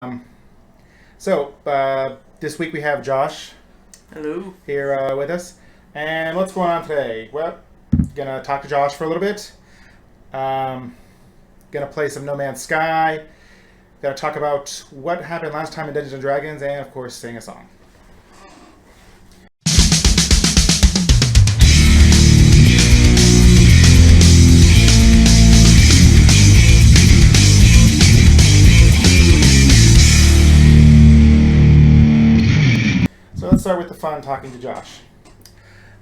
Um, this week we have Josh Hello. here with us. And what's going on today? Well, gonna talk to Josh for a little bit. Um, gonna play some No Man's Sky. Gonna talk about what happened last time in Dungeons and Dragons, and of course, sing a song. So let's start with the fun, talking to Josh.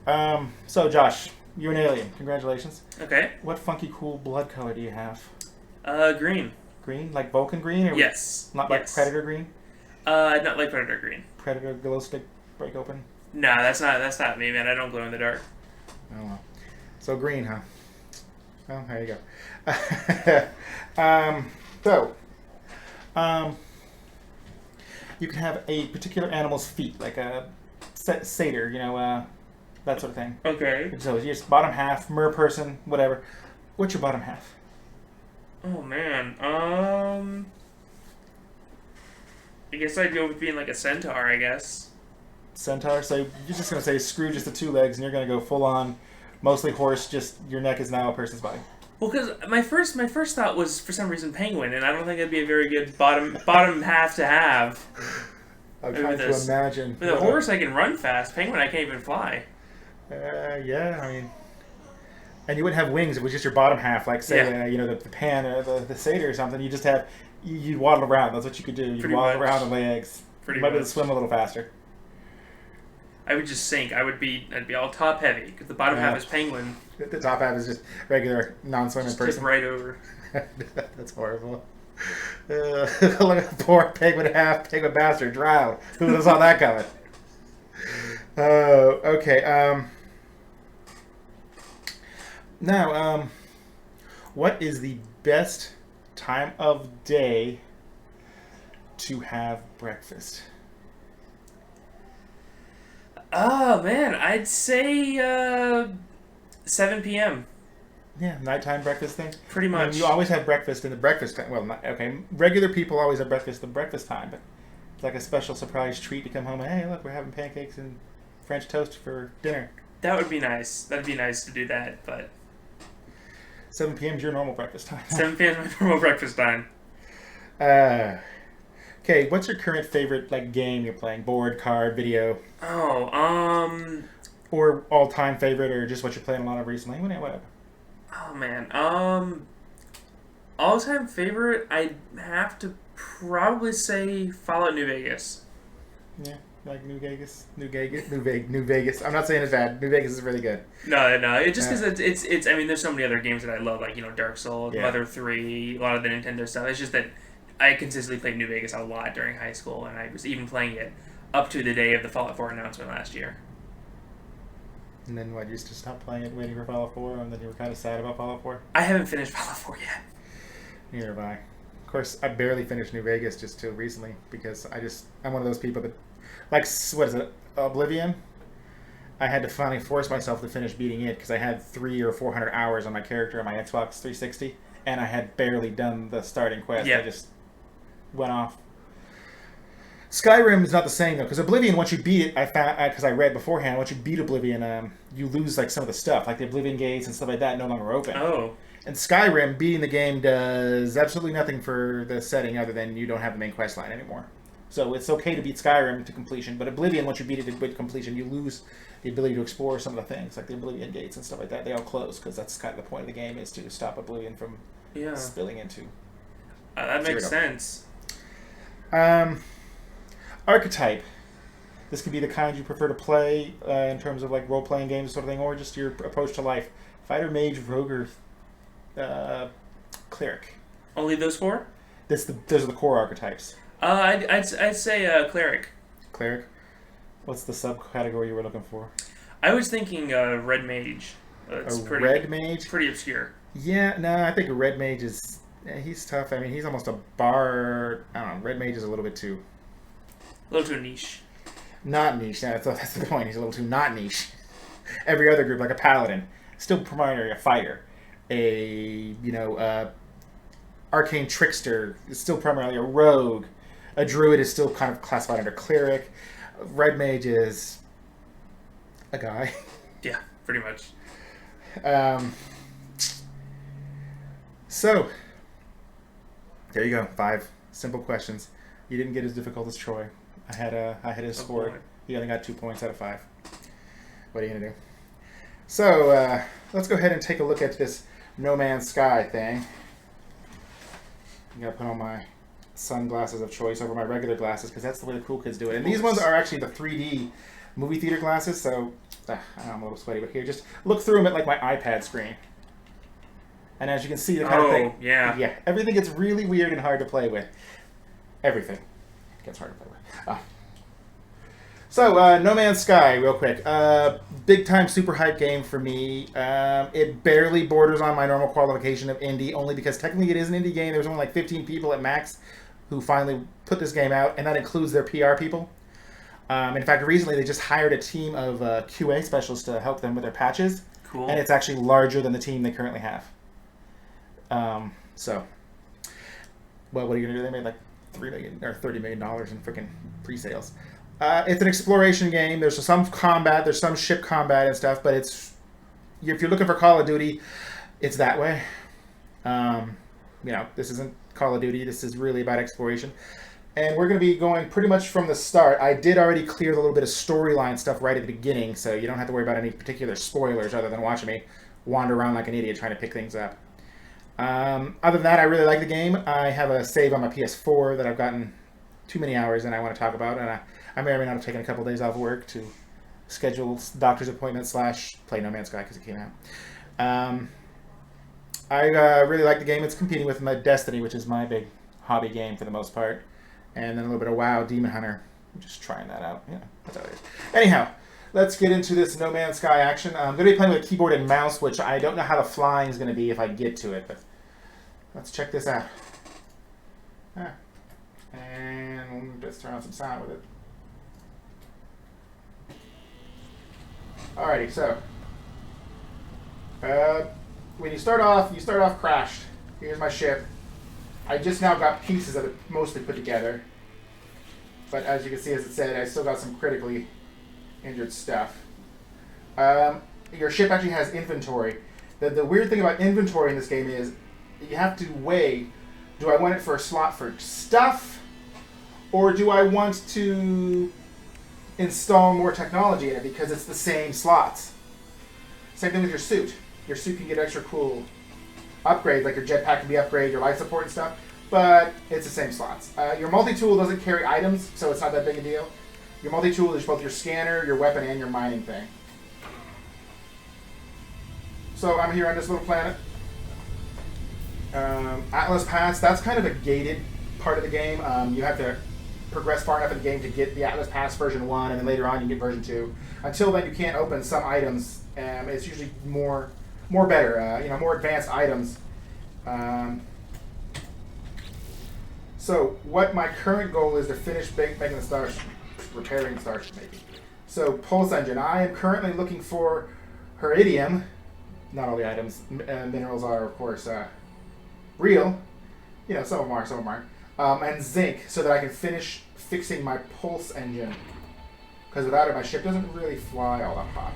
Josh, you're an alien. Congratulations. Okay. What funky, cool blood color do you have? Green. Green, like Vulcan green, or Yes. not like Yes. Predator green? Not like Predator green. Predator glow stick break open. No, that's not me, man. I don't glow in the dark. Oh well. So green, huh? Well, there you go. um, so, um, you can have a particular animal's feet, like a satyr, that sort of thing. Okay. So your bottom half, mer person, whatever. What's your bottom half? Oh man. I guess I'd go with being like a centaur. I guess. Centaur. So you're just gonna say screw just the two legs, and you're gonna go full on, mostly horse. Just your neck is now a person's body. Well, because my first thought was for some reason penguin, and I don't think it'd be a very good bottom half to have. I'm trying to imagine. With a horse, I can run fast. Penguin, I can't even fly. Yeah, I mean, and you wouldn't have wings. It was just your bottom half, like say, the pan or the satyr or something. You just have you'd waddle around. That's what you could do. You'd Pretty waddle much. around on legs. Pretty You might be able much. to swim a little faster. I would just sink. I'd be all top heavy because the bottom half is penguin. The top half is just regular non-swimming Just person. tip right over. That's horrible. Look at the poor penguin half, penguin bastard, drowned. Who saw that coming? Oh, okay. Now, what is the best time of day to have breakfast? Oh man, I'd say 7 p.m. Yeah, nighttime breakfast thing. Pretty much. You always have breakfast in the breakfast time. Well, not, okay, regular people always have breakfast in breakfast time, but it's like a special surprise treat to come home and hey, look, we're having pancakes and French toast for dinner. That would be nice. That'd be nice to do that, but 7 p.m. is your normal breakfast time. 7 p.m. is my normal breakfast time. Okay, what's your current favorite game you're playing? Board, card, video, Oh, or all-time favorite, or just what you're playing a lot of recently? Whatever. oh man, all-time favorite, I'd have to probably say Fallout New Vegas. Yeah, like New Vegas. I'm not saying it's bad. New Vegas is really good. No, it's just because it's. I mean, there's so many other games that I love, like Dark Souls, Yeah. Mother 3, a lot of the Nintendo stuff. It's just that I consistently played New Vegas a lot during high school, and I was even playing it up to the day of the Fallout 4 announcement last year. And then what? You just stopped playing it, waiting for Fallout 4, and then you were kind of sad about Fallout 4. I haven't finished Fallout 4 yet. Neither have I. Of course, I barely finished New Vegas just till recently because I'm one of those people that, like, what is it, Oblivion? I had to finally force myself to finish beating it because I had 300 or 400 hours on my character on my Xbox 360, and I had barely done the starting quest. Yeah. I just went off. Skyrim is not the same though, because Oblivion, once you beat it, I found because I read beforehand. Once you beat Oblivion, you lose like some of the stuff, like the Oblivion gates and stuff like that, no longer open. Oh. And Skyrim, beating the game does absolutely nothing for the setting other than you don't have the main quest line anymore. So it's okay to beat Skyrim to completion, but Oblivion, once you beat it to completion, you lose the ability to explore some of the things, like the Oblivion gates and stuff like that. They all close because that's kind of the point of the game is to stop Oblivion from Yeah. spilling into. That makes Zero. sense. Archetype. This could be the kind you prefer to play in terms of like role-playing games, sort of thing, or just your approach to life. Fighter, mage, rogue, or cleric. Only those four? Those are the core archetypes. I'd say cleric. Cleric. What's the subcategory you were looking for? I was thinking red mage. It's Red mage? pretty obscure. Yeah, no, I think a red mage is... he's tough. I mean, he's almost a bard. I don't know. Red mage is a little bit too... A little too niche. Not niche. That's the point. He's a little too not niche. Every other group, like a paladin, still primarily a fighter. Arcane trickster is still primarily a rogue. A druid is still kind of classified under cleric. Red mage is a guy. Yeah, pretty much. So there you go. 5 simple questions. You didn't get as difficult as Troy. I had his score. He only got 2 points out of 5. What are you gonna do? So let's go ahead and take a look at this No Man's Sky thing. I gotta put on my sunglasses of choice over my regular glasses because that's the way the cool kids do it. And these ones are actually the 3D movie theater glasses, so I know I'm a little sweaty, but here, just look through them at like my iPad screen. And as you can see, the kind of thing, yeah, everything gets really weird and hard to play with. Everything gets hard to play with. So, No Man's Sky, real quick. Big time super hype game for me. It barely borders on my normal qualification of indie, only because technically it is an indie game. There's only like 15 people at max who finally put this game out, and that includes their PR people. In fact, recently they just hired a team of QA specialists to help them with their patches. Cool. And it's actually larger than the team they currently have. So, well, what are you gonna do? They made like $3 million or $30 million in freaking pre-sales. It's an exploration game. There's some combat. There's some ship combat and stuff, but if you're looking for Call of Duty, it's that way. This isn't Call of Duty. This is really about exploration. And we're going to be going pretty much from the start. I did already clear a little bit of storyline stuff right at the beginning, so you don't have to worry about any particular spoilers other than watching me wander around like an idiot trying to pick things up. Other than that, I really like the game. I have a save on my PS4 that I've gotten too many hours and I want to talk about, and I may or may not have taken a couple days off of work to schedule doctor's appointment / play No Man's Sky because it came out. I really like the game. It's competing with my Destiny, which is my big hobby game for the most part, and then a little bit of WoW, Demon Hunter. I'm just trying that out. Yeah, that's how it is. Anyhow, let's get into this No Man's Sky action. I'm going to be playing with a keyboard and mouse, which I don't know how the flying is going to be if I get to it, but let's check this out. And let's turn on some sound with it. Alrighty, so when you start off crashed. Here's my ship. I just now got pieces of it mostly put together, but as you can see, as it said, I still got some critically injured stuff. Your ship actually has inventory. The weird thing about inventory in this game is you have to weigh, do I want it for a slot for stuff, or do I want to install more technology in it because it's the same slots? Same thing with your suit. Your suit can get extra cool upgrades, like your jetpack can be upgraded, your life support and stuff, but it's the same slots. Your multi-tool doesn't carry items, so it's not that big a deal. Your multi-tool is both your scanner, your weapon, and your mining thing. So I'm here on this little planet. Atlas Pass, that's kind of a gated part of the game. You have to progress far enough in the game to get the Atlas Pass version 1, and then later on you get version 2. Until then, you can't open some items. It's usually more better, more advanced items. So what my current goal is to finish making the starship, repairing the starship maybe. So Pulse Engine, I am currently looking for Heridium. Not all the items, minerals are of course real. Some of them are, some of them aren't. And zinc, so that I can finish fixing my Pulse Engine. Because without it, my ship doesn't really fly all that high.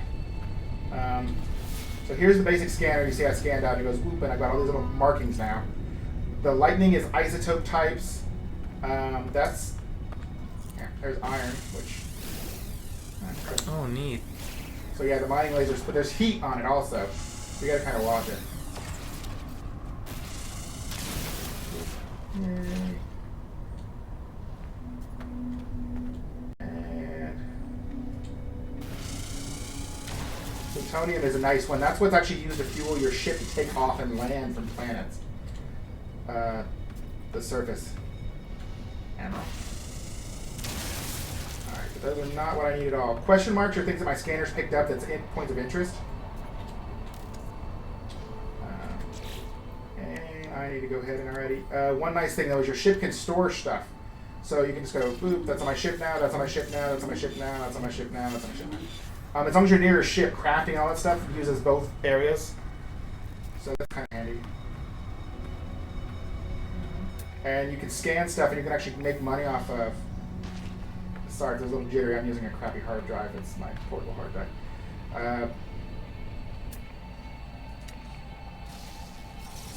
So here's the basic scanner. You see I scanned out, and it goes whoop, and I've got all these little markings now. The lightning is isotope types. There's iron, which... Oh, neat. So yeah, the mining lasers, but there's heat on it also. So you gotta kind of watch it. And plutonium is a nice one. That's what's actually used to fuel your ship to take off and land from planets. The surface ammo. Alright, but those are not what I need at all. Question marks are things that my scanners picked up that's points of interest. And I need to go ahead and already. One nice thing though is your ship can store stuff. So you can just go, boop, that's on my ship now, that's on my ship now, that's on my ship now, that's on my ship now, that's on my ship now. As long as you're near a ship, crafting all that stuff uses both areas. So that's kind of handy. And you can scan stuff, and you can actually make money off of. Sorry, there's a little jittery. I'm using a crappy hard drive. It's my portable hard drive.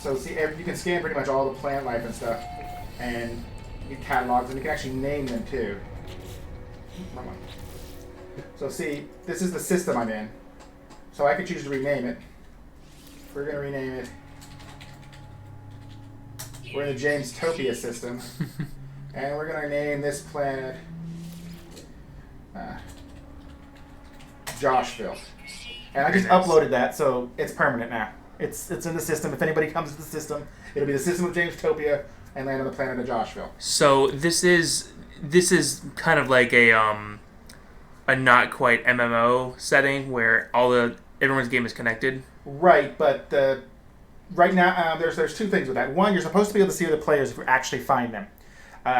So see, you can scan pretty much all the plant life and stuff, and you catalogs, and you can actually name them too. Wrong one. So see, this is the system I'm in. So I could choose to rename it. We're going to rename it. We're in the James Topia system. And we're going to name this planet Joshville. And I just uploaded that, so it's permanent now. It's in the system. If anybody comes to the system, it'll be the system of James Topia and land on the planet of Joshville. So this is kind of like a not quite MMO setting where everyone's game is connected. Right, but right now there's two things with that. One, you're supposed to be able to see other players if you actually find them.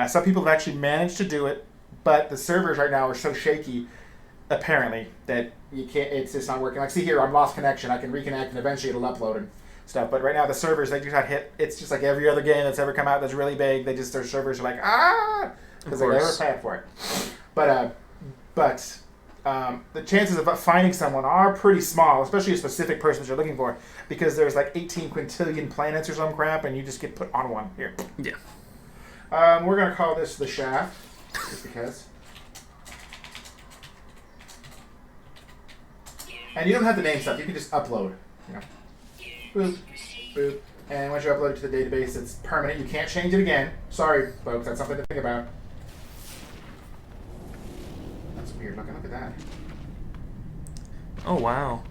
Some people have actually managed to do it, but the servers right now are so shaky, apparently, that you can't. It's just not working. Like, see here, I'm lost connection. I can reconnect, and eventually it'll upload and stuff. But right now the servers, they just got hit. It's just like every other game that's ever come out that's really big. Their servers are like because they never paid for it. But the chances of finding someone are pretty small, especially a specific person that you're looking for, because there's like 18 quintillion planets or some crap, and you just get put on one here. Yeah. We're gonna call this the Shaft, just because. And you don't have to name stuff. You can just upload. You know, boop, boop, and once you upload it to the database, it's permanent. You can't change it again. Sorry, folks. That's something to think about. That's weird looking. Look at that. Oh wow.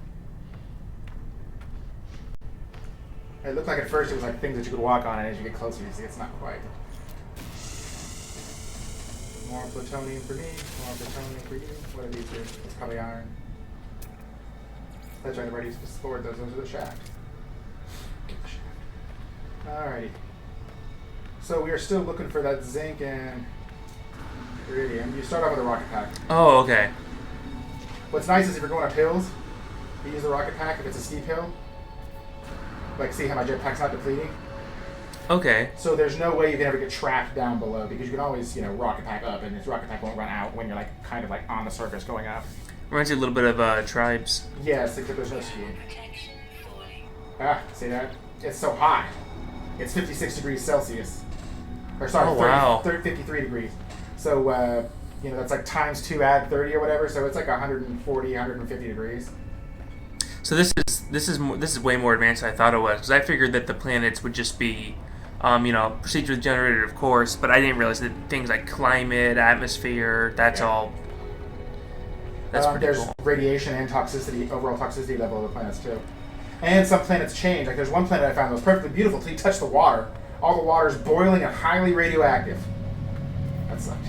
It looked like at first it was like things that you could walk on, and as you get closer, you see it's not quite. More plutonium for me. More plutonium for you. What are these here? It's probably iron. That's right, I've already stored those. Those are the shaft. Alrighty. So we are still looking for that zinc and iridium. You start off with a rocket pack. Oh, okay. What's nice is if you're going up hills, you use the rocket pack if it's a steep hill. Like, see how my jetpack's not depleting? Okay. So there's no way you can ever get trapped down below, because you can always, rocket pack up, and this rocket pack won't run out when you're like kind of like on the surface going up. Reminds you a little bit of Tribes. Yes, except there's no speed. See that? It's so hot. It's 56 degrees Celsius. Or sorry, 53 degrees. So, that's like times 2 add 30 or whatever, so it's like 140, 150 degrees. So this is way more advanced than I thought it was, because I figured that the planets would just be, procedurally generated, of course, but I didn't realize that things like climate, atmosphere, that's all. That's pretty there's cool. Radiation and toxicity, overall toxicity level of the planets too. And some planets change. Like there's one planet I found that was perfectly beautiful until you touch the water. All the water is boiling and highly radioactive. That sucked.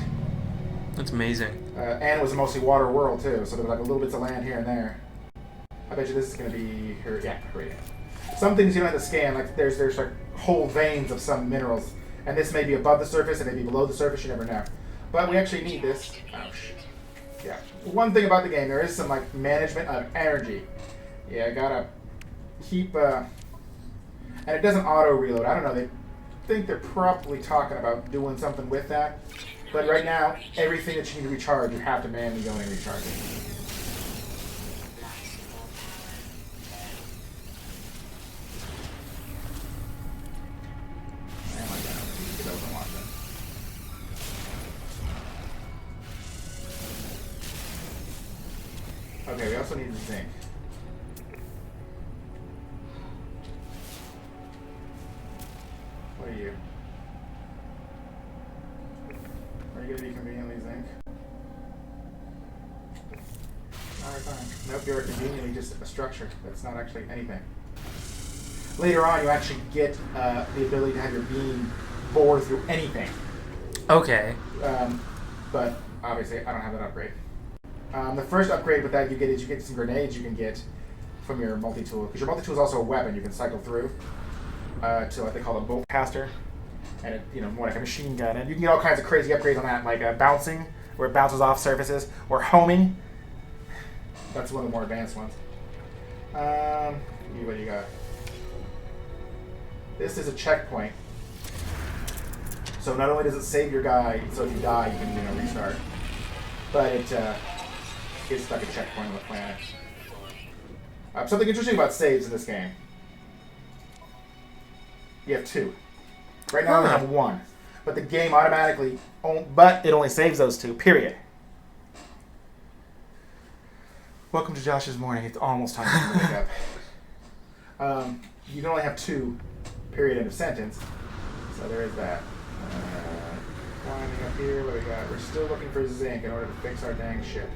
That's amazing. And it was a mostly water world too, so there were like little bits of land here and there. I bet you this is going to be radio. Some things you don't have to scan, like there's like whole veins of some minerals, and this may be above the surface, it may be below the surface, you never know. But we actually need this. Oh shit. Yeah. One thing about the game, there is some like management of energy. Yeah, I gotta keep and it doesn't auto reload. I don't know, they think they're probably talking about doing something with that. But right now, everything that you need to recharge, you have to manually go in and recharge it. Oh my god, you can get over and watch that. Okay, we also need the zinc. What are you? Are you going to be conveniently zinc? Alright, fine. Nope, you're conveniently just a structure. That's not actually anything. Later on, you actually get the ability to have your beam bore through anything. Okay. But obviously, I don't have that upgrade. The first upgrade with that you get some grenades you can get from your multi-tool. Because your multi-tool is also a weapon you can cycle through to what they call a bolt caster. And it, more like a machine gun. And you can get all kinds of crazy upgrades on that, like bouncing, where it bounces off surfaces, or homing. That's one of the more advanced ones. What do you got? This is a checkpoint. So not only does it save your guy, so if you die, you can restart, but it is stuck a checkpoint on the planet. Something interesting about saves in this game. You have 2. Right now I have 1, but the game automatically, but it only saves those 2. Period. Welcome to Josh's morning. It's almost time for him to wake up. You can only have 2. Period. End of sentence. So there is that. Climbing up here, what do we got? We're still looking for zinc in order to fix our dang ship.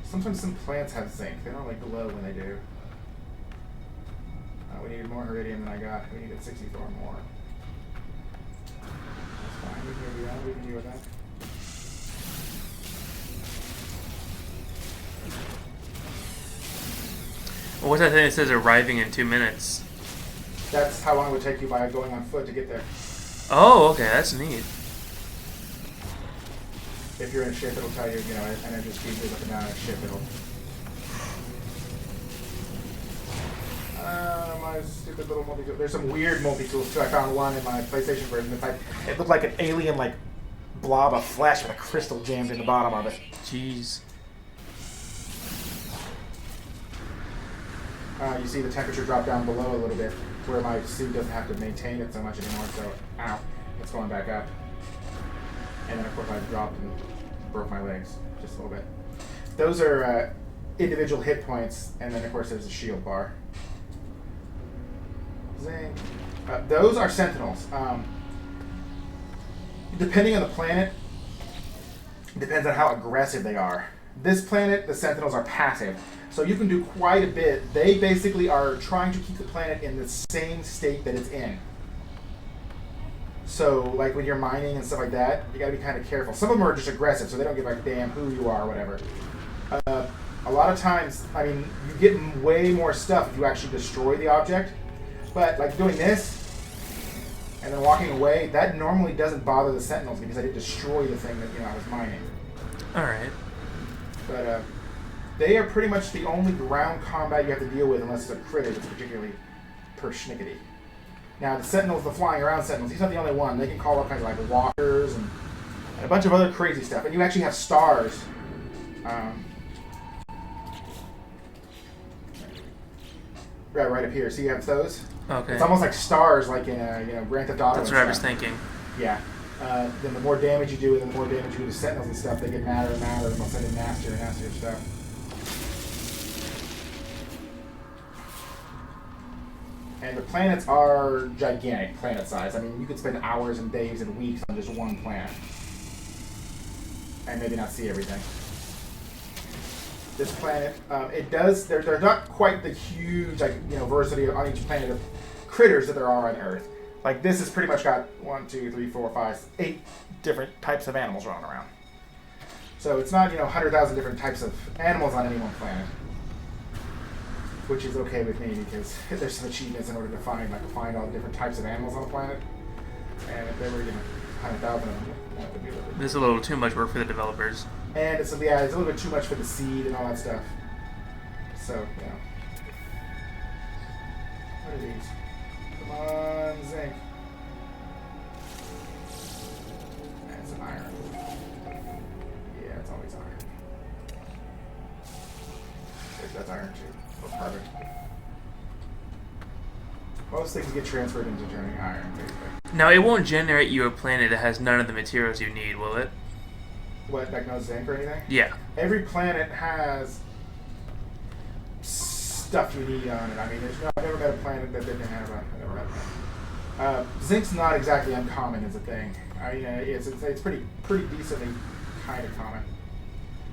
Sometimes some plants have zinc. They don't glow when they do. We needed more iridium than I got. We needed 64 more. That's fine. We can do that. We can deal with that. Well, what's that thing that says arriving in 2 minutes? That's how long it would take you by going on foot to get there. Oh, okay, that's neat. If you're in a ship, it'll tell you, energy speed. You're looking down at a ship, it'll... my stupid little multi-tool. There's some weird multi-tools, too. I found one in my PlayStation version. It looked like an alien, blob of flesh with a crystal jammed in the bottom of it. Jeez. You see the temperature drop down below a little bit, where my suit doesn't have to maintain it so much anymore, so, ow, it's going back up. And then, of course, I dropped and broke my legs just a little bit. Those are individual hit points, and then, of course, there's a shield bar. Zinc. Those are sentinels. Depending on the planet, it depends on how aggressive they are. This planet, the sentinels are passive, so you can do quite a bit. They basically are trying to keep the planet in the same state that it's in. So, when you're mining and stuff like that, you gotta be kind of careful. Some of them are just aggressive, so they don't give a damn who you are or whatever. A lot of times, you get way more stuff if you actually destroy the object. But, doing this, and then walking away, that normally doesn't bother the sentinels because I didn't destroy the thing that, I was mining. Alright. But, they are pretty much the only ground combat you have to deal with unless it's a critter that's particularly persnickety. Now, the sentinels, the flying around sentinels, he's not the only one. They can call up kinds of walkers and a bunch of other crazy stuff. And you actually have stars. Right up here. See, you have those? Okay. It's almost like stars, like in Grand Theft Auto. That's what I was thinking. Yeah. Then the more damage you do, and the more damage you do to sentinels and stuff, they get madder and madder, and they'll send in nastier and nastier stuff. And the planets are gigantic, planet size. You could spend hours and days and weeks on just one planet. And maybe not see everything. This planet, they're not quite the huge, diversity on each planet of critters that there are on Earth. This has pretty much got 1, 2, 3, 4, 5, 8 different types of animals running around. So it's not, 100,000 different types of animals on any one planet. Which is okay with me because there's some achievements in order to find all the different types of animals on the planet. And if there were 100,000 of them, that would be a little bit. This is a little too much work for the developers. And it's a little bit too much for the seed and all that stuff. So, what are these? Come on, zinc. That's an iron. Yeah, it's always iron. That's iron too. Carbon. Most things get transferred into turning iron, basically. Now, it won't generate you a planet that has none of the materials you need, will it? What, no zinc or anything? Yeah. Every planet has stuff you need on it. I've never met a planet that didn't have I've never met a planet. Zinc's not exactly uncommon as a thing. It's pretty decently kind of common.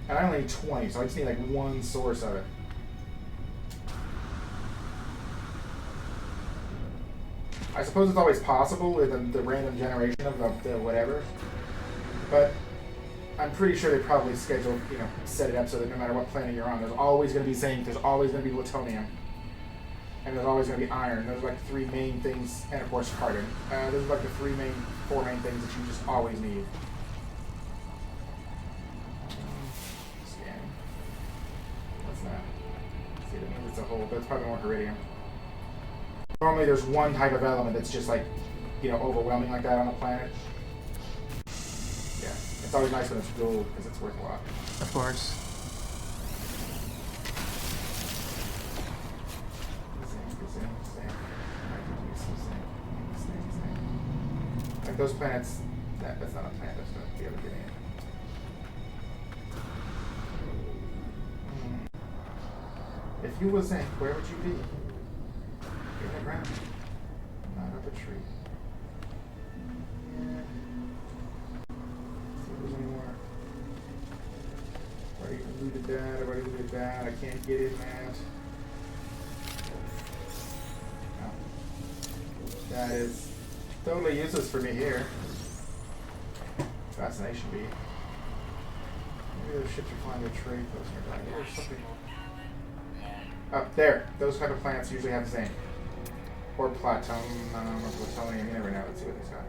And I only need 20, so I just need one source of it. I suppose it's always possible with the random generation of the whatever, but I'm pretty sure they probably scheduled, set it up so that no matter what planet you're on, there's always going to be zinc, there's always going to be plutonium, and there's always going to be iron. Those are the 3 main things, and of course carbon. Those are the 4 main things that you just always need. Scanning. What's that? See, that means it's a whole. That's probably more iridium. normally there's one type of element that's just like, overwhelming like that on a planet. Yeah, it's always nice when it's gold because it's worth a lot. Of course. Like those planets, that's not a planet, that's going to be able to get in. If you were zinc, where would you be? In the ground, not up a tree. Yeah. See if there's any more. I've already looted that, I've already looted that. I can't get in that. No. That is totally useless for me here. Fascination bee. Maybe those ships are flying to a trade post nearby. There's something. Up there. Those type of plants usually have zinc. Or plutonium, or plutonium. You never know. Let's see what he's got.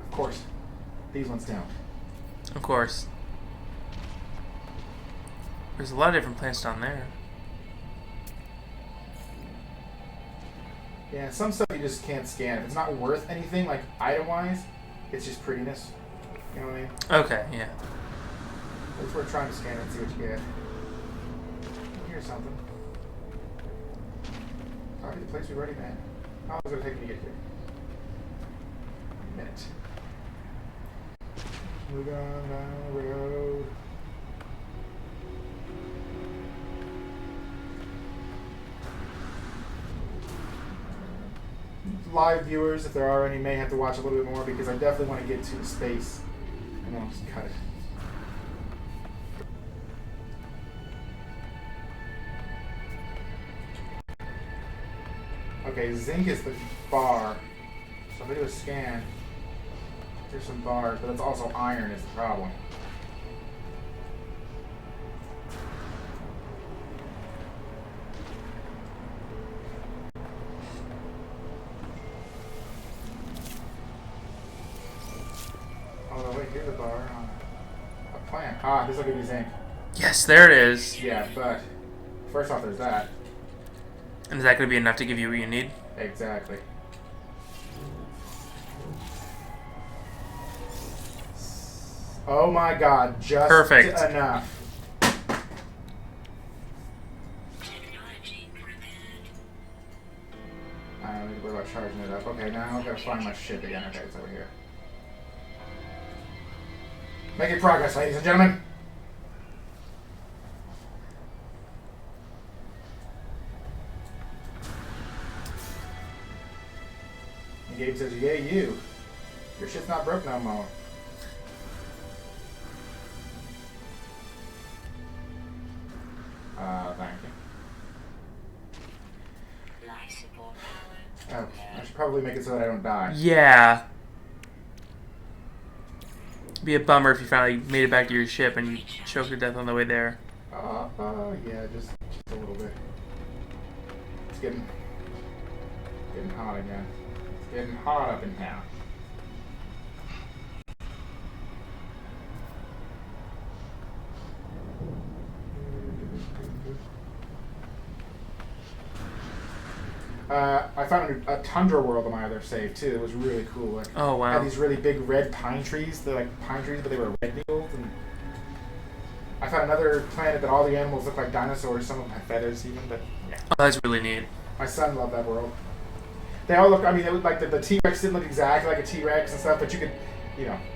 Of course. These ones don't. Of course. There's a lot of different plants down there. Yeah, some stuff you just can't scan. If it's not worth anything, like item-wise, it's just prettiness. You know what I mean? Okay, yeah. It's worth trying to scan it and see what you get. Here's something. Probably the place we've already been. How long is it going to take me to get here? A minute. Moving on down the road. Live viewers, if there are any, may have to watch a little bit more because I definitely want to get to the space. And then I'll just cut it. Okay, zinc is the bar. So if I do a scan, there's some bars, but it's also iron is the problem. Oh, wait, here's a bar on a plant. Ah, this will give me zinc. Yes, there it is. Yeah, but first off, there's that. And is that going to be enough to give you what you need? Exactly. Oh my god, just perfect enough. I don't need to worry about charging it up. Okay, now I've got to find my ship again. Okay, it's over here. Making progress, ladies and gentlemen. And Gabe says, "Yay, you. Your shit's not broke no more." Thank you. Oh, I should probably make it so that I don't die. Yeah. It'd be a bummer if you finally made it back to your ship and you choked to death on the way there. Yeah, just a little bit. It's getting hot again. It's getting hot up in town. I found a tundra world on my other save too. It was really cool. Like, oh wow! Had these really big red pine trees. They're like pine trees, but they were red needles. And I found another planet that all the animals look like dinosaurs. Some of them had feathers even. But yeah. Oh, that's really neat. My son loved that world. They all look. I mean, they look like the T-Rex didn't look exactly like a T-Rex and stuff, but you could,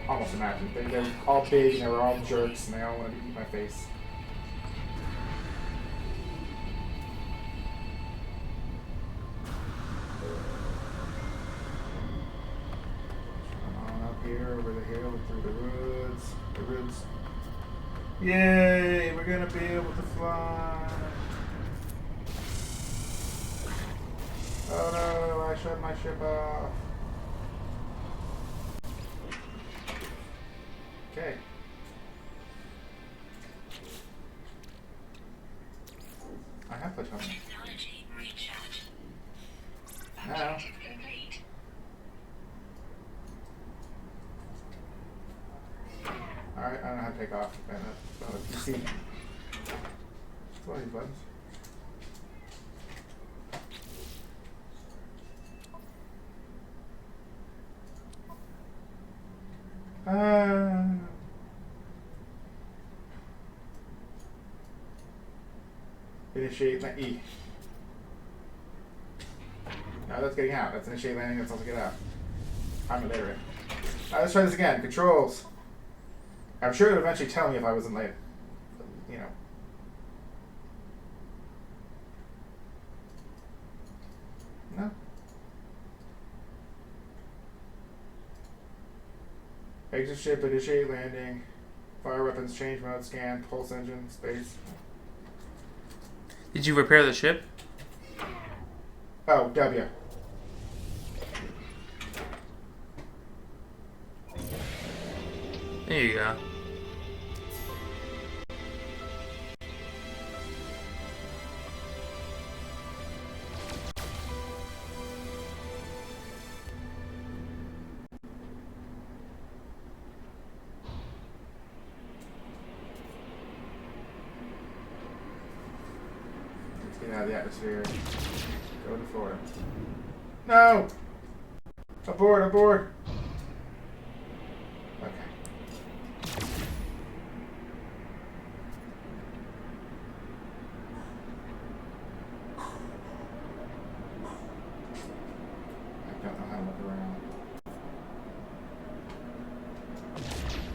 almost imagine. They were all big and they were all jerks and they all wanted to eat my face. Here, over the hill, through the woods. Yay, we're gonna be able to fly. Oh no, I shut my ship off. Okay. I have plutonium. Now. Alright, I don't know how to take off. PC. these buttons. Initiate my E. No, that's getting out. That's initiate landing. That's also get out. I'm illiterate. Let's try this again. Controls. I'm sure it would eventually tell me if I wasn't late. You know. No. Exit ship, initiate landing. Fire weapons, change mode, scan, pulse engine, space. Did you repair the ship? Oh, W. There you go. Let's get out of the atmosphere. Go to Florida. No! Abort, abort! Okay. I don't know how to look around.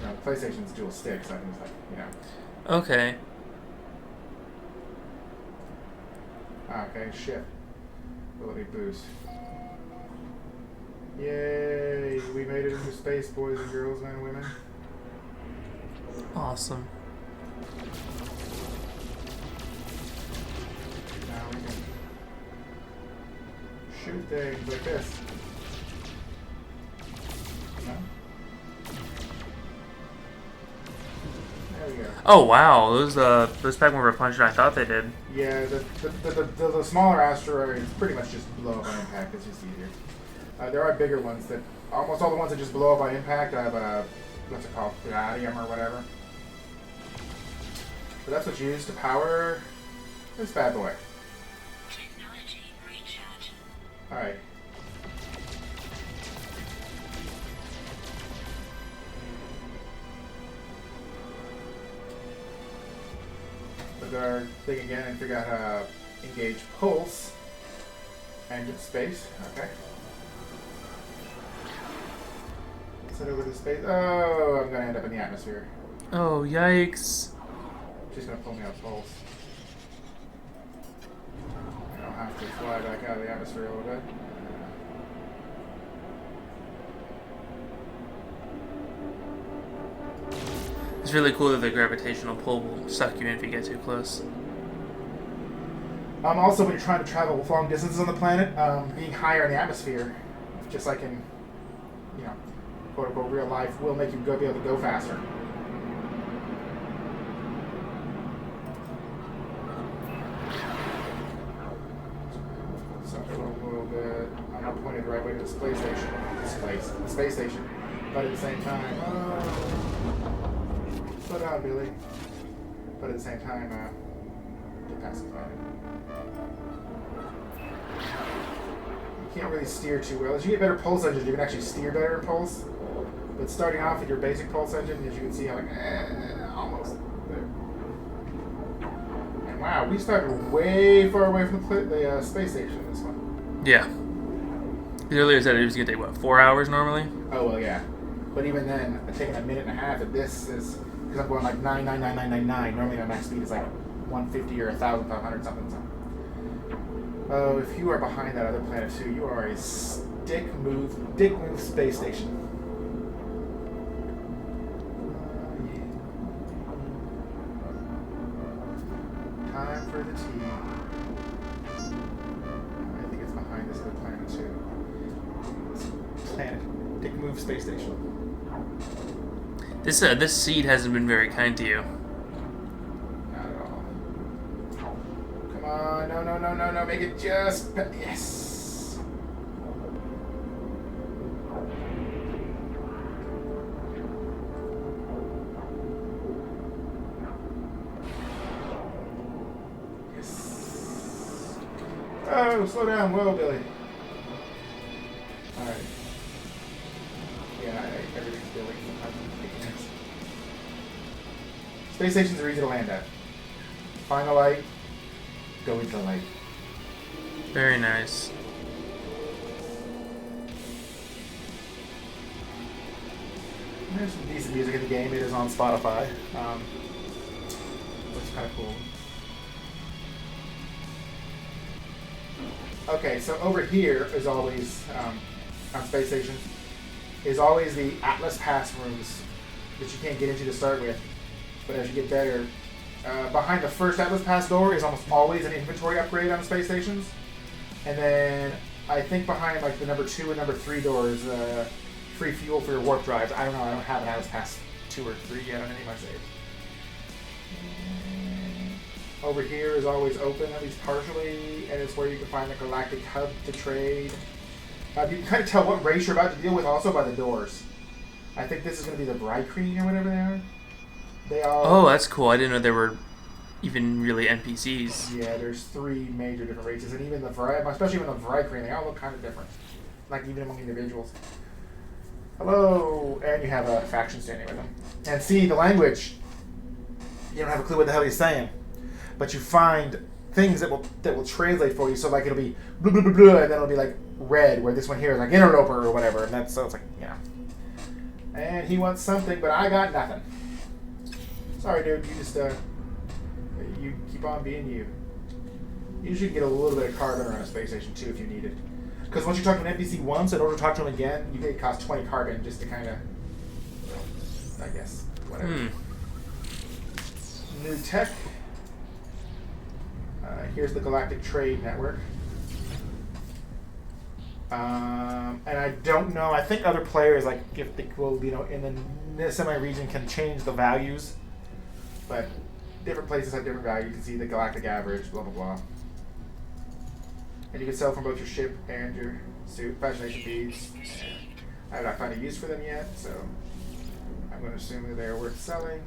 Now, the PlayStation's dual stick, so I can just, like, you know. Okay. Okay, shit. Ability boost. Yay! We made it into space, boys and girls, men and women. Awesome. Now we can shoot things like this. No? There we go. Oh wow, those pack more of a punch than I thought they did. Yeah, the smaller asteroids pretty much just blow up on impact. It's just easier. There are bigger ones that almost all the ones that just blow up by impact have what's it called, palladium or whatever. So that's what's used to power this bad boy. Technology recharge. All right. Look at our thing again and figure out how to engage pulse. Engine space. Okay. Set over to space. Oh, I'm gonna end up in the atmosphere. Oh yikes! She's gonna pull me out pulse. I'll have to fly back out of the atmosphere a little bit. It's really cool that the gravitational pull will suck you in if you get too close. Also, when you're trying to travel long distances on the planet, being higher in the atmosphere, just like in, you know, quote unquote real life, will make you be able to go faster. Suck it a little bit. I'm not pointing the right way to the space station. The space station. But at the same time, slow down, Billy. But at the same time, get past the planet. You can't really steer too well. As you get better pulse engines, you can actually steer better in pulse. But starting off with your basic pulse engine, as you can see, I'm like, almost there. And wow, we started way far away from the space station this one. Yeah. Earlier said it was gonna take what, 4 hours normally? Oh well, yeah. But even then, taking a minute and a half at this is because I'm going like 99999. Normally my max speed is like 150 or 1,500 something. Oh, if you are behind that other planet too, you are a dick move space station. Time for the tea. I think it's behind this other planet too. Planet, dick move space station. This seed hasn't been very kind to you. Not at all. Come on, no, make it just, yes. Whoa, slow down. Whoa, Billy. Alright. Yeah, everything's Billy. Space stations are easy to land at. Find a light, go into the light. Very nice. There's some decent music in the game. It is on Spotify. Which is kind of cool. Okay, so over here is always, on space stations, is always the Atlas Pass rooms that you can't get into to start with. But as you get better, behind the first Atlas Pass door is almost always an inventory upgrade on space stations. And then I think behind like the number 2 and number 3 doors, free fuel for your warp drives. I don't know. I don't have an Atlas Pass 2 or 3 yet on any of my saves. Over here is always open, at least partially, and it's where you can find the galactic hub to trade. You can kind of tell what race you're about to deal with also by the doors. I think this is going to be the Bride Queen or whatever they are. They all. Oh, that's cool. I didn't know there were even really NPCs. Yeah, there's 3 major different races, and even the variety, especially even the Bride Queen, they all look kind of different, like even among individuals. Hello, and you have a faction standing with them. And see the language. You don't have a clue what the hell he's saying, but you find things that will translate for you. So like it'll be blah blah blah blah, and then it'll be like red, where this one here is like interloper or whatever, and that's so it's like And he wants something, but I got nothing. Sorry, dude. You just you keep on being you. You should get a little bit of carbon around a space station too if you need it. Because once you talk to an NPC once, in order to talk to him again, it costs 20 carbon just to kind of, I guess, whatever. New tech. Here's the Galactic Trade Network. And I don't know. I think other players, like if they will, in the semi-region, can change the values, but different places have different values. You can see the galactic average, blah blah blah. And you can sell from both your ship and your suit. Fascination beads. I have not found a use for them yet, so I'm going to assume that they're worth selling.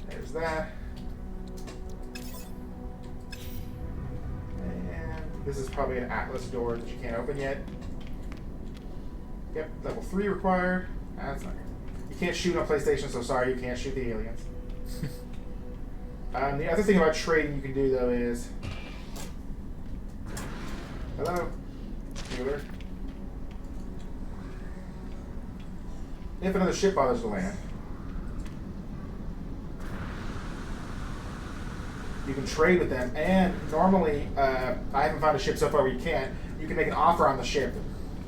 There's that. And this is probably an Atlas door that you can't open yet. Yep, level 3 required. That's not good. You can't shoot on PlayStation, so sorry, you can't shoot the aliens. The other thing about trading you can do, though, is... Hello? Bueller? If another ship bothers to land, you can trade with them, and normally, I haven't found a ship so far where you can't. You can make an offer on the ship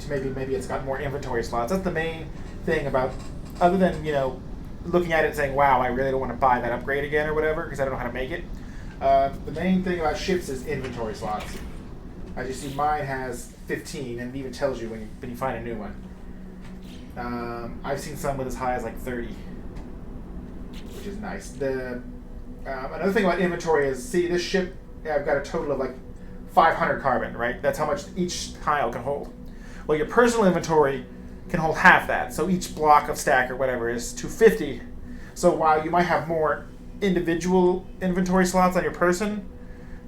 to maybe it's got more inventory slots. That's the main thing about, other than, looking at it and saying, wow, I really don't want to buy that upgrade again or whatever, because I don't know how to make it. The main thing about ships is inventory slots. As you see, mine has 15, and it even tells you when you find a new one. I've seen some with as high as like 30, which is nice. Another thing about inventory is, see, this ship, I've got a total of like 500 carbon, right? That's how much each tile can hold. Well, your personal inventory can hold half that. So each block of stack or whatever is 250. So while you might have more individual inventory slots on your person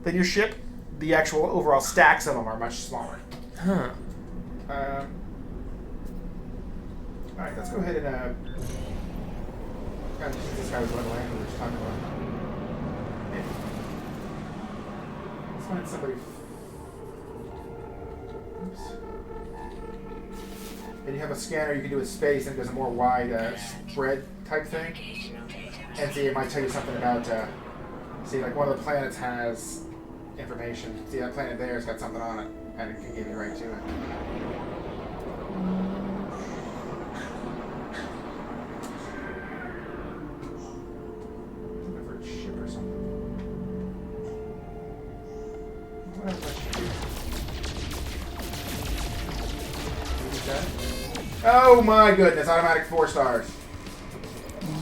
than your ship, the actual overall stacks of them are much smaller. Huh. Alright, let's go ahead and this guy was going to land we were just talking about. Yeah. Let's find somebody. Oops. And you have a scanner you can do with space, and it does a more wide spread type thing. And see, it might tell you something about, see, like one of the planets has information. See, that planet there has got something on it, and it can give you right to it. Looking for a ship or something. What else I should do? Oh my goodness, automatic 4 stars.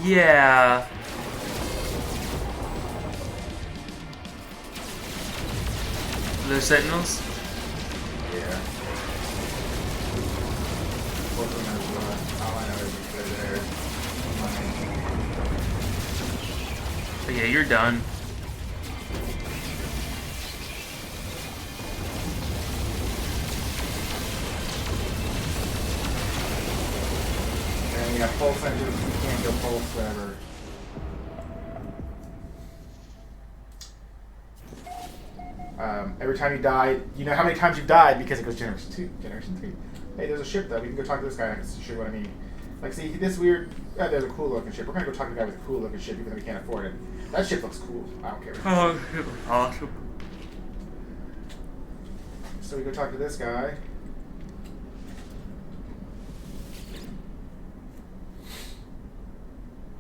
Yeah. Those Sentinels? Yeah. Both of them have blood. All I know is they're there. But yeah, you're done. you have pulse engines, you can't go pulse, whatever. Every time you die, you know how many times you've died because it goes Generation 2, Generation 3. Hey, there's a ship though. We can go talk to this guy and I can show you what I mean. Like, see, this weird... there's a cool looking ship. We're going to go talk to the guy with a cool looking ship even though we can't afford it. That ship looks cool. I don't care. Oh, awesome. So we go talk to this guy.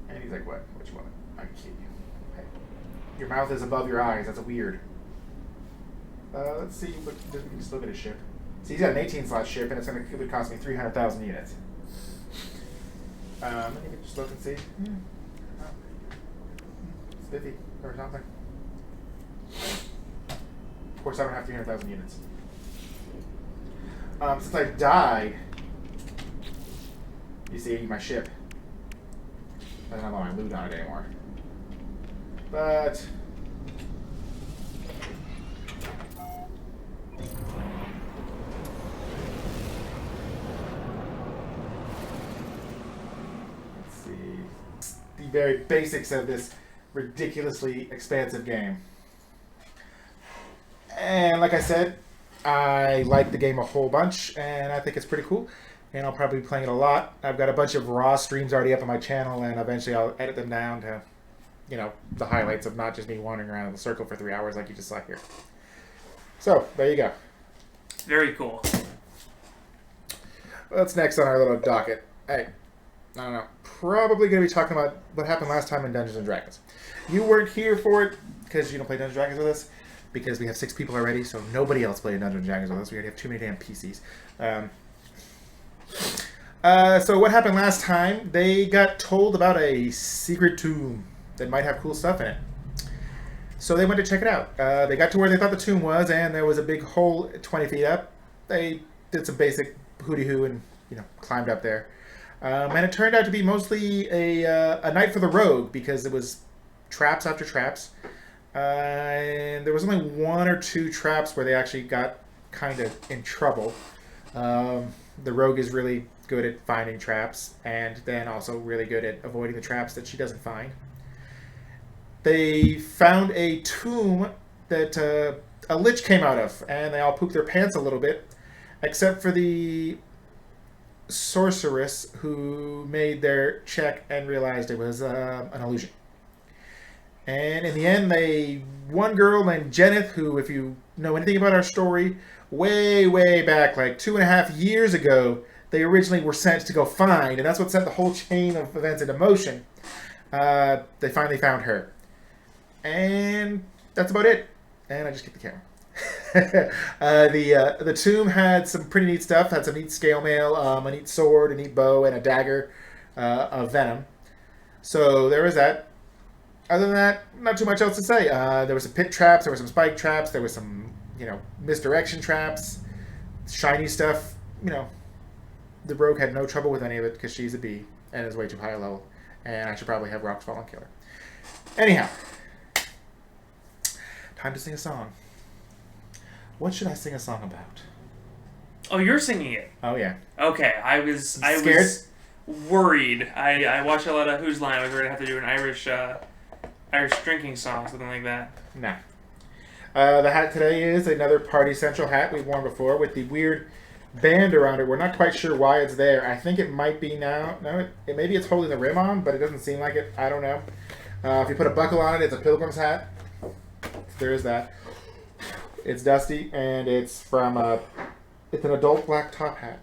And he's like, what? Which one? I can see you. Hey. Your mouth is above your eyes. That's weird. Let's see. We can just look at his ship. See, he's got an 18-slot ship, and it would cost me 300,000 units. Let me just look and see. Oh. Spiffy or something. Of course, I don't have 300,000 units. Since I died, you see my ship. I don't have all my loot on it anymore. But let's see. The very basics of this ridiculously expansive game. And like I said, I like the game a whole bunch, and I think it's pretty cool. And I'll probably be playing it a lot. I've got a bunch of raw streams already up on my channel, and eventually I'll edit them down to, you know, the highlights of not just me wandering around in the circle for 3 hours like you just saw here. So, there you go. Very cool. What's next on our little docket? Hey, I don't know. Probably going to be talking about what happened last time in Dungeons & Dragons. You weren't here for it because you don't play Dungeons & Dragons with us. Because we have 6 people already, so nobody else played Dungeons & Dragons with us. We already have too many damn PCs. So what happened last time? They got told about a secret tomb that might have cool stuff in it. So they went to check it out. They got to where they thought the tomb was, and there was a big hole 20 feet up. They did some basic hooty-hoo and, you know, climbed up there. And it turned out to be mostly a night for the rogue, because it was traps after traps. And there was only 1 or 2 traps where they actually got kind of in trouble. The rogue is really good at finding traps, and then also really good at avoiding the traps that she doesn't find. They found a tomb that a lich came out of, and they all pooped their pants a little bit, except for the sorceress who made their check and realized it was an illusion. And in the end, one girl named Jeneth, who, if you know anything about our story, way, way back, like 2.5 years ago, they originally were sent to go find, and that's what set the whole chain of events into motion. They finally found her. And that's about it. And I just get the camera. The tomb had some pretty neat stuff. Had some neat scale mail, a neat sword, a neat bow, and a dagger of venom. So there was that. Other than that, not too much else to say. There were some pit traps, there were some spike traps, there was some, you know, misdirection traps, shiny stuff. You know, the rogue had no trouble with any of it because she's a bee and is way too high a level. And I should probably have rocks fall and kill her. Anyhow, time to sing a song. What should I sing a song about? Oh, you're singing it. Oh yeah. Okay, I was worried. I watched a lot of Whose Line. I was going to have to do an Irish drinking song, something like that. Nah. The hat today is another Party Central hat we've worn before with the weird band around it. We're not quite sure why it's there. I think it might be now. No, maybe it's holding the rim on, but it doesn't seem like it. I don't know. If you put a buckle on it, it's a pilgrim's hat. There is that. It's dusty, and it's from it's an adult black top hat.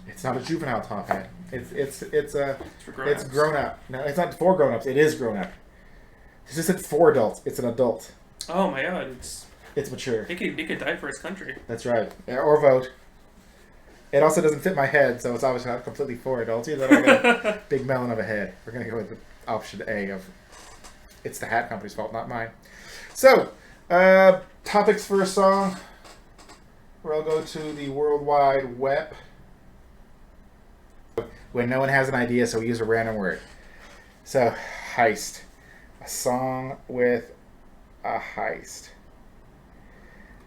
It's not a juvenile top hat. It's grown up. No, it's not for grown ups. It is grown up. It's just it's for adults. It's an adult. Oh my god, it's mature. It could die for its country. That's right. Or vote. It also doesn't fit my head, so it's obviously not completely for adults either. I got a big melon of a head. We're gonna go with the option A of it's the hat company's fault, not mine. So, topics for a song. Where I'll go to the World Wide Web. When no one has an idea, so we use a random word. So, heist. A song with a heist.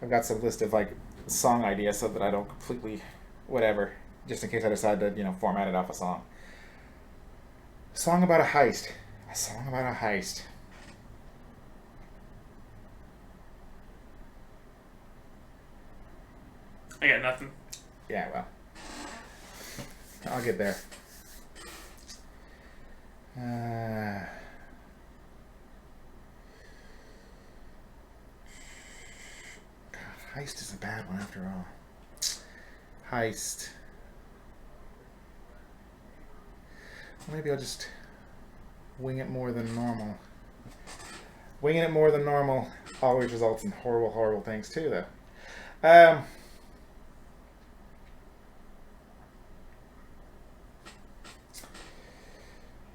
I've got some list of like song ideas so that I don't completely whatever, just in case I decide to, you know, format it off a song. Song about a heist. A song about a heist. I got nothing. Yeah, well. I'll get there. God, heist is a bad one after all. Heist. Maybe I'll just wing it more than normal. Winging it more than normal always results in horrible, horrible things too, though.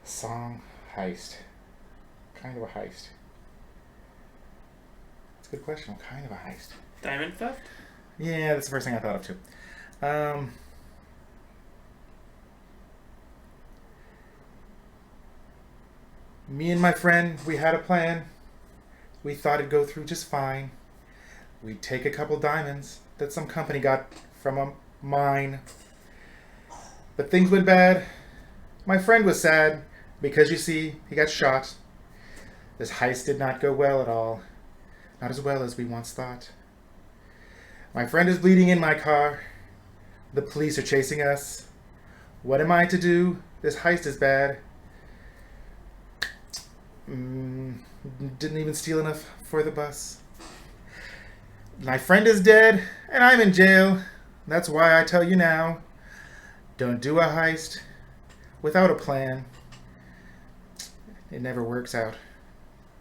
Song heist. Kind of a heist. That's a good question. What kind of a heist? Diamond theft? Yeah, that's the first thing I thought of too. Me and my friend, we had a plan. We thought it'd go through just fine. We'd take a couple diamonds that some company got from a mine. But things went bad. My friend was sad because, you see, he got shot. This heist did not go well at all. Not as well as we once thought. My friend is bleeding in my car. The police are chasing us. What am I to do? This heist is bad. Didn't even steal enough for the bus. My friend is dead, and I'm in jail. That's why I tell you now, don't do a heist without a plan. It never works out.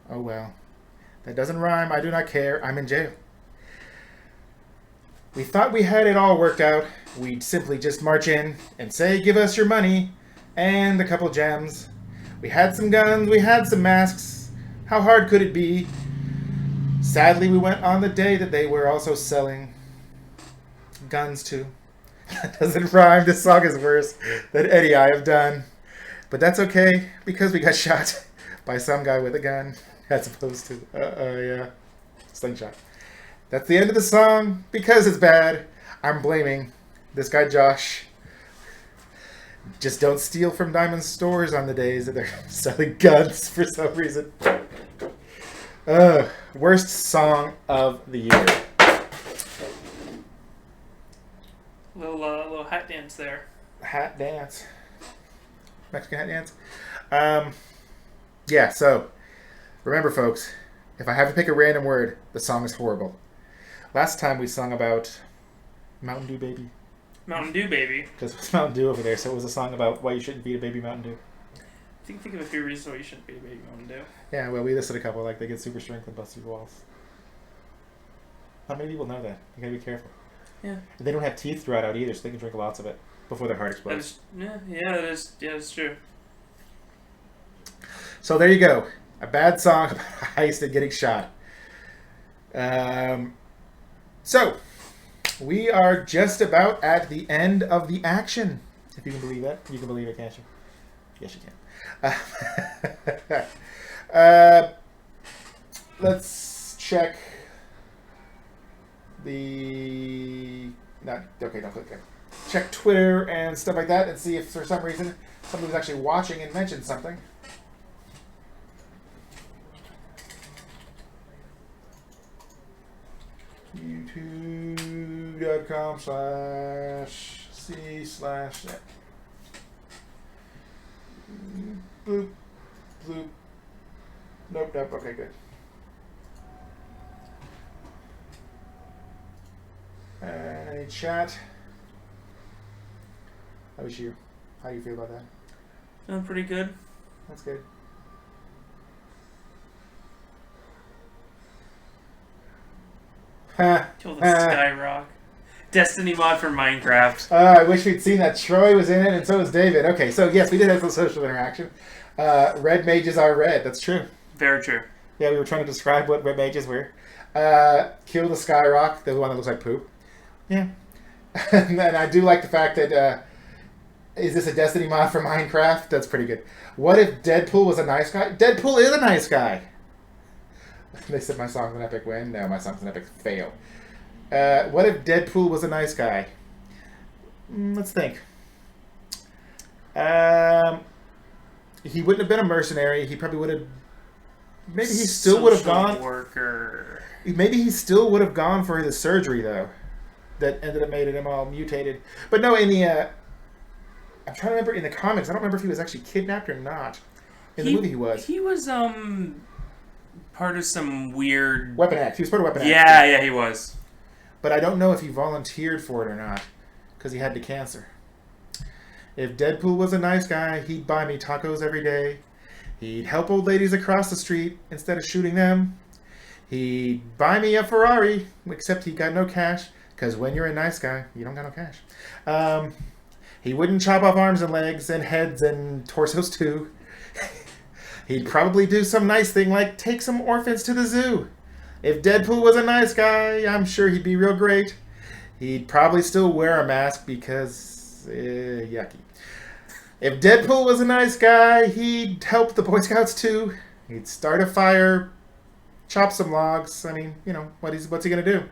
Oh well. That doesn't rhyme. I do not care. I'm in jail. We thought we had it all worked out. We'd simply just march in and say, give us your money and a couple gems. We had some guns, we had some masks. How hard could it be? Sadly, we went on the day that they were also selling guns too. That doesn't rhyme. This song is worse than any I have done. But that's okay, because we got shot by some guy with a gun, as opposed to, yeah, slingshot. That's the end of the song. Because it's bad, I'm blaming this guy Josh. Just don't steal from diamond stores on the days that they're selling guns for some reason. Worst song of the year. Little hat dance there. Hat dance. Mexican hat dance. Yeah, so remember, folks, if I have to pick a random word, the song is horrible. Last time we sung about Mountain Dew Baby. Mountain Dew Baby. Because it was Mountain Dew over there, so it was a song about why you shouldn't feed a baby Mountain Dew. Think of a few reasons why you shouldn't be a baby Mountain Dew. Yeah, well, we listed a couple, like they get super strength and bust through walls. Not many people know that. You gotta be careful. Yeah. And they don't have teeth throughout out either, so they can drink lots of it before their heart explodes. That's true. So there you go. A bad song about a heist and getting shot. So, we are just about at the end of the action. If you can believe that. You can believe it, can't you? Yes, you can. Let's check the... Okay, don't click there. Check Twitter and stuff like that and see if for some reason somebody was actually watching and mentioned something. YouTube.com/C/net. Bloop. Bloop. Nope. Okay, good. Any chat? How was you? How do you feel about that? Feeling pretty good. That's good. Kill the Skyrock. Destiny mod for Minecraft. I wish we'd seen that. Troy was in it, and so was David. Okay, so yes, we did have some social interaction. Red mages are red. That's true. Very true. Yeah, we were trying to describe what red mages were. Kill the Skyrock, the one that looks like poop. Yeah. And I do like the fact that, is this a Destiny mod for Minecraft? That's pretty good. What if Deadpool was a nice guy? Deadpool is a nice guy. They said my song's an epic win. No, my song's an epic fail. What if Deadpool was a nice guy? Let's think. he wouldn't have been a mercenary. He probably would have. Maybe he still would have gone. Worker. Maybe he still would have gone for the surgery though. That ended up making him all mutated. But no, in the I'm trying to remember in the comics. I don't remember if he was actually kidnapped or not. In the movie, he was. He was part of some weird Weapon X. He was part of Weapon X. Yeah, he was. But I don't know if he volunteered for it or not, because he had the cancer. If Deadpool was a nice guy, he'd buy me tacos every day. He'd help old ladies across the street instead of shooting them. He'd buy me a Ferrari, except he got no cash, because when you're a nice guy, you don't got no cash. He wouldn't chop off arms and legs and heads and torsos too. He'd probably do some nice thing like take some orphans to the zoo. If Deadpool was a nice guy, I'm sure he'd be real great. He'd probably still wear a mask because yucky. If Deadpool was a nice guy, he'd help the Boy Scouts too. He'd start a fire, chop some logs. I mean, you know, what's he gonna do?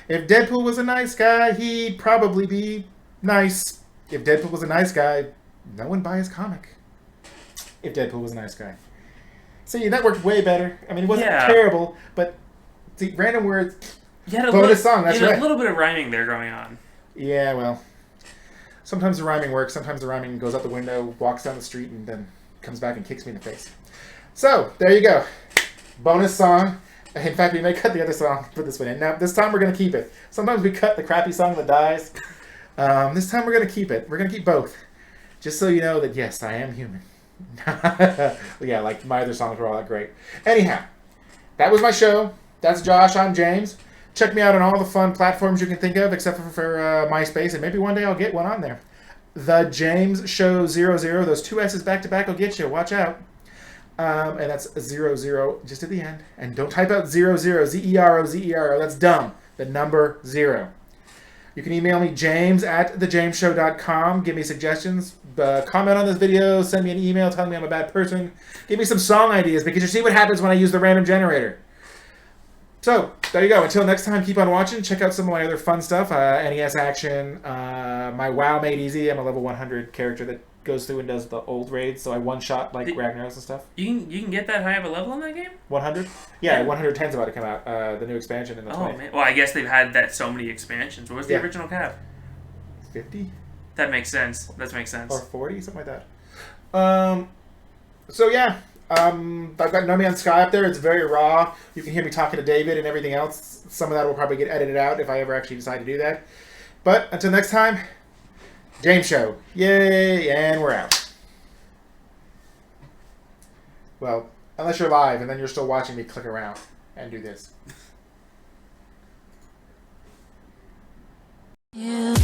If Deadpool was a nice guy, he'd probably be nice. If Deadpool was a nice guy, no one buy his comic. If Deadpool was a nice guy. See, that worked way better. I mean, it wasn't terrible, but see, random words. Bonus song, that's right. A little bit of rhyming there going on. Yeah, well, sometimes the rhyming works. Sometimes the rhyming goes out the window, walks down the street, and then comes back and kicks me in the face. So, there you go. Bonus song. In fact, we may cut the other song, put this one in. Now, this time we're going to keep it. Sometimes we cut the crappy song that dies. This time we're going to keep it. We're going to keep both. Just so you know that, yes, I am human. Yeah, like my other songs were all that great. Anyhow, that was my show. That's Josh. I'm James. Check me out on all the fun platforms you can think of, except for MySpace, and maybe one day I'll get one on there. The James Show 00. Those two S's back to back will get you. Watch out. And that's 00 just at the end. And don't type out 00, Z-E-R-O, Z-E-R-O. That's dumb. The number 0. You can email me, james@thejamesshow.com. Give me suggestions. Comment on this video. Send me an email telling me I'm a bad person. Give me some song ideas, because you see what happens when I use the random generator. So, there you go. Until next time, keep on watching. Check out some of my other fun stuff. NES action. My WoW Made Easy. I'm a level 100 character that goes through and does the old raids, so I one-shot like Ragnaros and stuff. You can get that high of a level in that game? 100? Yeah, 110's about to come out. The new expansion in the 20. Man. Well, I guess they've had that so many expansions. What was the original cap? 50? That makes sense. That makes sense. Or 40, something like that. So yeah, I've got No Man's Sky up there. It's very raw. You can hear me talking to David and everything else. Some of that will probably get edited out if I ever actually decide to do that. But until next time, James Show. Yay, and we're out. Well, unless you're live and then you're still watching me click around and do this. Yeah.